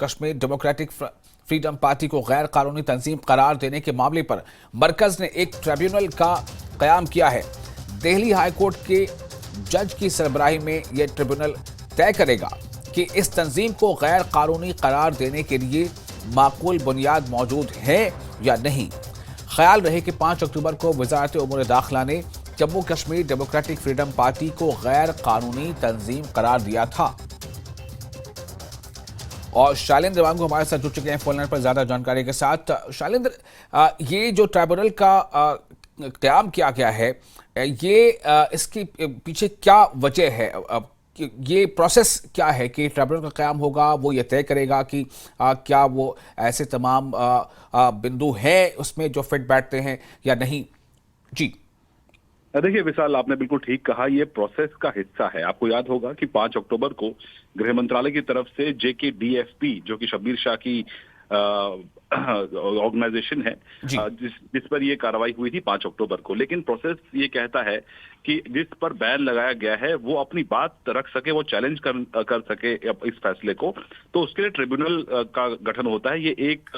Kashmir democratic freedom party को गैर कानूनी तंजीम करार देने के मामले पर मरकज ने एक ट्रिब्यूनल का कयाम किया है। दिल्ली हाईकोर्ट के जज की सरबराही में यह ट्रिब्यूनल तय करेगा कि इस तंजीम को गैर कानूनी करार देने के लिए माकूल बुनियाद मौजूद है या नहीं। ख्याल रहे कि 5 अक्टूबर को वजारत उमूर दाखिला ने Jammu Kashmir democratic freedom party को गैर कानूनी तंजीम करार दिया था। और शैलेंद्र वांगू हमारे साथ जुड़ चुके हैं फोन लाइन पर ज्यादा जानकारी के साथ। शैलेंद्र, ये जो ट्राइब्यूनल का क़याम किया गया है, ये इसके पीछे क्या वजह है? ये प्रोसेस क्या है कि ट्राइब्यूनल का क़याम होगा, वो ये तय करेगा कि क्या वो ऐसे तमाम बिंदु हैं उसमें जो फिट बैठते हैं या नहीं? जी देखिए विशाल, आपने बिल्कुल ठीक कहा, ये प्रोसेस का हिस्सा है। आपको याद होगा कि 5 अक्टूबर को गृह मंत्रालय की तरफ से JKDFP, जो कि शब्बीर शाह की ऑर्गेनाइजेशन है, जिस पर ये कार्रवाई हुई थी 5 अक्टूबर को। लेकिन प्रोसेस ये कहता है कि जिस पर बैन लगाया गया है वो अपनी बात रख सके, वो चैलेंज कर सके इस फैसले को, तो उसके लिए ट्रिब्यूनल का गठन होता है। ये एक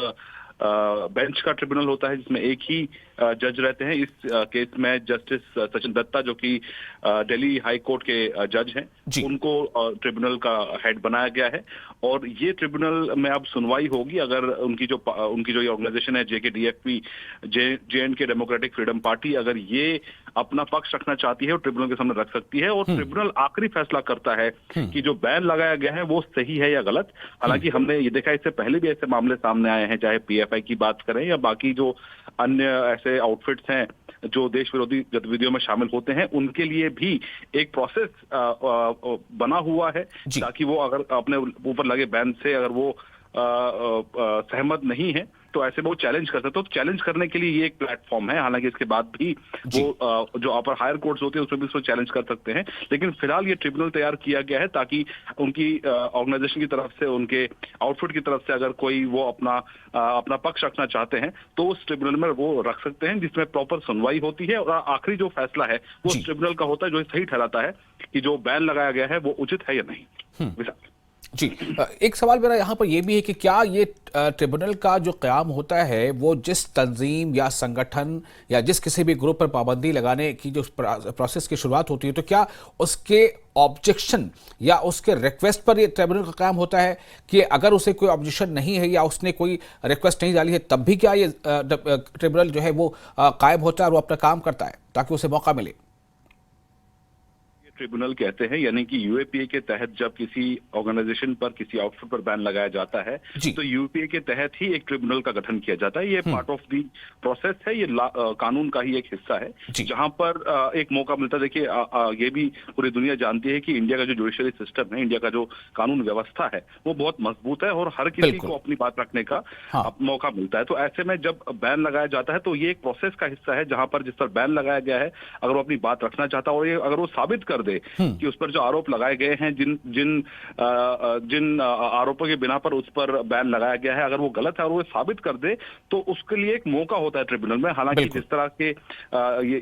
बेंच का ट्रिब्यूनल होता है जिसमें एक ही जज रहते हैं। इस केस में जस्टिस सचिन दत्ता, जो कि दिल्ली हाई कोर्ट के जज हैं, उनको ट्रिब्यूनल का हेड बनाया गया है। और ये ट्रिब्यूनल में अब सुनवाई होगी अगर उनकी जो ऑर्गेनाइजेशन है JKDFP, J&K democratic freedom party, अगर ये अपना पक्ष रखना चाहती है और ट्रिब्यूनल के सामने रख सकती है। और ट्रिब्यूनल आखिरी फैसला करता है कि जो बैन लगाया गया है वो सही है या गलत। हालांकि हमने ये देखा, इससे पहले भी ऐसे मामले सामने आए हैं, चाहे PFI की बात करें या बाकी जो अन्य ऐसे आउटफिट्स हैं जो देश विरोधी गतिविधियों में शामिल होते हैं, उनके लिए भी एक प्रोसेस बना हुआ है ताकि वो अगर अपने ऊपर लगे बैन से अगर वो सहमत नहीं है तो ऐसे में वो चैलेंज कर सकते। तो चैलेंज करने के लिए ये एक प्लेटफॉर्म है। हालांकि इसके बाद भी वो जो अपर हायर कोर्ट्स होते हैं उसमें भी इसको चैलेंज कर सकते हैं। लेकिन फिलहाल ये ट्रिब्यूनल तैयार किया गया है ताकि उनकी ऑर्गेनाइजेशन की तरफ से, उनके आउटफिट की तरफ से अगर कोई वो अपना पक्ष रखना चाहते हैं तो उस ट्रिब्यूनल में वो रख सकते हैं, जिसमें प्रॉपर सुनवाई होती है। और आखिरी जो फैसला है वो उस ट्रिब्यूनल का होता है जो सही ठहराता है कि जो बैन लगाया गया है वो उचित है या नहीं। जी, एक सवाल मेरा यहाँ पर यह भी है कि क्या ये ट्रिब्यूनल का जो क़याम होता है वो जिस तंजीम या संगठन या जिस किसी भी ग्रुप पर पाबंदी लगाने की जो प्रोसेस की शुरुआत होती है, तो क्या उसके ऑब्जेक्शन या उसके रिक्वेस्ट पर ये ट्रिब्यूनल का क़याम होता है कि अगर उसे कोई ऑब्जेक्शन नहीं है या उसने कोई रिक्वेस्ट नहीं डाली है तब भी क्या ये ट्रिब्यूनल जो है वो कायम होता है और वो अपना काम करता है ताकि उसे मौका मिले? ट्रिब्यूनल कहते हैं, यानी कि UAPA के तहत जब किसी ऑर्गेनाइजेशन पर, किसी आउटफिट पर बैन लगाया जाता है तो UAPA के तहत ही एक ट्रिब्यूनल का गठन किया जाता है। ये पार्ट ऑफ दी प्रोसेस है, ये कानून का ही एक हिस्सा है जहां पर एक मौका मिलता है। देखिए, ये भी पूरी दुनिया जानती है कि इंडिया का जो जुडिशरी सिस्टम है, इंडिया का जो कानून व्यवस्था है वो बहुत मजबूत है और हर किसी को अपनी बात रखने का मौका मिलता है। तो ऐसे में जब बैन लगाया जाता है तो ये एक प्रोसेस का हिस्सा है जहां पर जिस पर बैन लगाया गया है अगर वो अपनी बात रखना चाहता है और ये अगर वो साबित कर दे कि उस पर जो आरोप लगाए गए हैं, जिन आरोपों के बिना पर उस पर बैन लगाया गया है, अगर वो गलत है और वो साबित कर दे तो उसके लिए एक मौका होता है ट्रिब्यूनल में। हालांकि जिस तरह के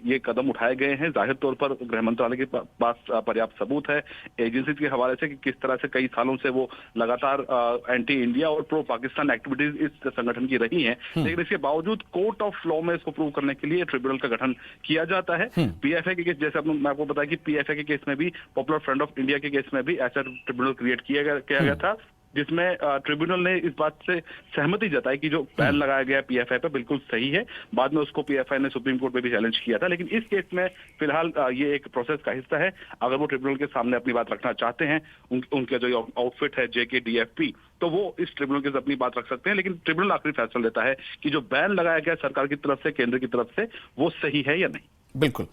ये कदम उठाए गए हैं, जाहिर तौर पर गृह मंत्रालय के पास पर्याप्त सबूत है एजेंसी के हवाले से कि किस तरह से कई सालों से वो लगातार एंटी इंडिया और प्रो पाकिस्तान एक्टिविटीज इस संगठन की रही हैं। लेकिन इसके बावजूद कोर्ट ऑफ लॉ में इसको प्रूव करने के लिए ट्रिब्यूनल का गठन किया जाता है। PFI के केस, जैसे मैं आपको बताया कि PFI के केस में भी, पॉपुलर फ्रंट ऑफ इंडिया के केस में भी ऐसा ट्रिब्यूनल क्रिएट किया गया था, जिसमें ट्रिब्यूनल ने इस बात से सहमति जताई कि जो बैन लगाया गया PFI पे बिल्कुल सही है। बाद में उसको PFI ने सुप्रीम कोर्ट में भी चैलेंज किया था। लेकिन इस केस में फिलहाल ये एक प्रोसेस का हिस्सा है। अगर वो ट्रिब्यूनल के सामने अपनी बात रखना चाहते हैं, उनका जो आउटफिट है JKDFP, तो वो इस ट्रिब्यूनल के साथ अपनी बात रख सकते हैं। लेकिन ट्रिब्यूनल आखिरी फैसला लेता है कि जो बैन लगाया गया सरकार की तरफ से, केंद्र की तरफ से, वो सही है या नहीं। बिल्कुल,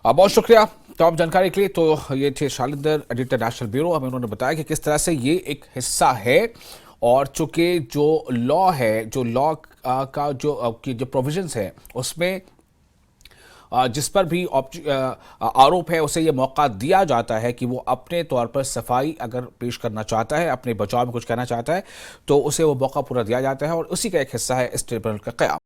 बहुत शुक्रिया तमाम जानकारी के लिए। तो ये थे शैलेंद्र, एडिटर नेशनल ब्यूरो। हमें उन्होंने बताया कि किस तरह से ये एक हिस्सा है और चूंकि जो लॉ है, जो लॉ का जो प्रोविजंस है उसमें जिस पर भी आरोप है उसे ये मौका दिया जाता है कि वो अपने तौर पर सफाई अगर पेश करना चाहता है, अपने बचाव में कुछ कहना चाहता है, तो उसे वो मौका पूरा दिया जाता है और उसी का एक हिस्सा है इस ट्रिब्यूनल का क़याम।